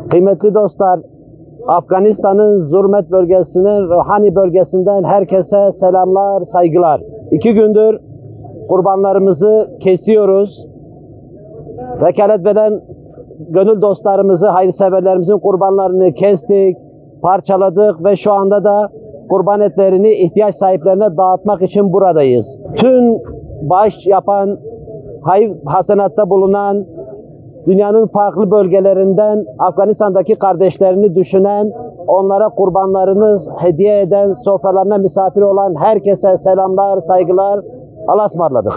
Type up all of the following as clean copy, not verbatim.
Kıymetli dostlar, Afganistan'ın Zurmet bölgesinin Rohani bölgesinden herkese selamlar, saygılar. 2 gündür kurbanlarımızı kesiyoruz. Vekalet veren gönül dostlarımızı, hayırseverlerimizin kurbanlarını kestik, parçaladık ve şu anda da kurban etlerini ihtiyaç sahiplerine dağıtmak için buradayız. Tüm bağış yapan, hayır hasenatta bulunan, dünyanın farklı bölgelerinden Afganistan'daki kardeşlerini düşünen, onlara kurbanlarını hediye eden, sofralarına misafir olan herkese selamlar, saygılar. Allah'a ısmarladık.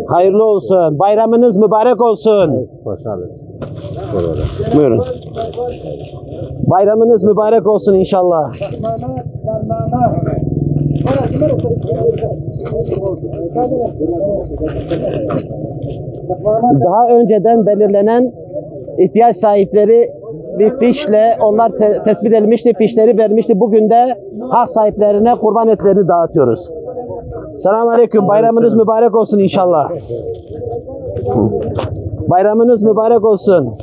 Hayırlı olsun. Bayramınız mübarek olsun. Buyurun. Bayramınız mübarek olsun inşallah. Daha önceden belirlenen ihtiyaç sahipleri bir fişle, onlar tespit edilmişti, fişleri vermişti. Bugün de hak sahiplerine kurban etlerini dağıtıyoruz. Selamünaleyküm. Bayramınız mübarek olsun inşallah. Bayramınız mübarek olsun.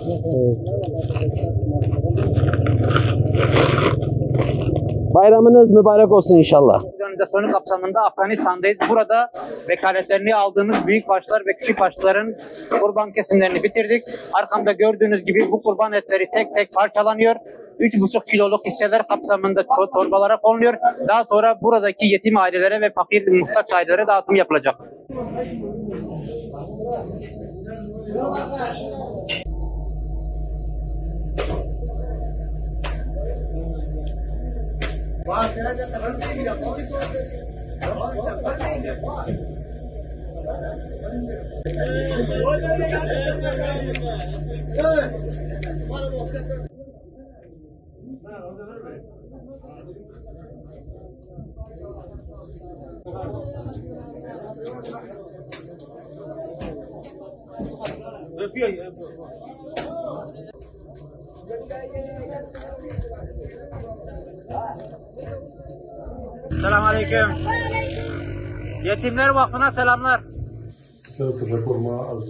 Bayramınız mübarek olsun inşallah. Organizasyonu kapsamında Afganistan'dayız. Burada vekaletlerini aldığımız büyük başlar ve küçük başların kurban kesimlerini bitirdik. Arkamda gördüğünüz gibi bu kurban etleri tek tek parçalanıyor. 3,5 kiloluk hisseler kapsamında torbalara konuluyor. Daha sonra buradaki yetim ailelere ve fakir muhtaç ailelere dağıtım yapılacak. Selamünaleyküm. Yetimler Vakfı'na selamlar. تشكر از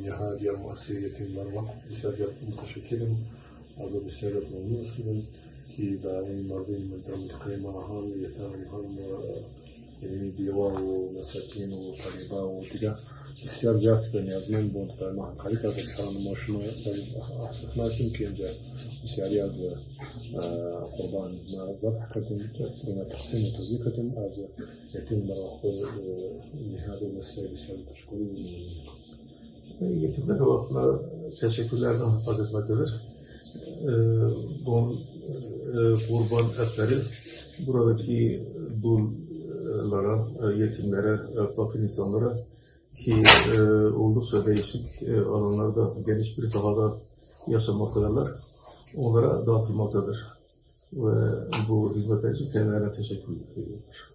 نهادی مؤسسه یتیم‌بر وقت بسیار متشکرم از بسیار ممنون هستم که برای مردم منطقه ما هم یتیم هم یعنی بیوه و مساکین و غریبه و دیگه بسیار جهت نیازمند بود و ما همکاری کردیم که ما شما استخدام که اینجا بسیاری از قربان ما ذبح کردیم و تقسیم و توزیع کردیم از یتیم بر وقت نهاد مؤسسه بسیار تشکری Yetimler Vakfı'na teşekkürlerden hazırladılar. Bu kurban etleri buradaki dullara, yetimlere, fakir insanlara ki oldukça değişik alanlarda, geniş bir sahada yaşamaktadırlar. Onlara dağıtılmaktadır. Ve bu hizmetler için kendilerine teşekkür ediyorlar.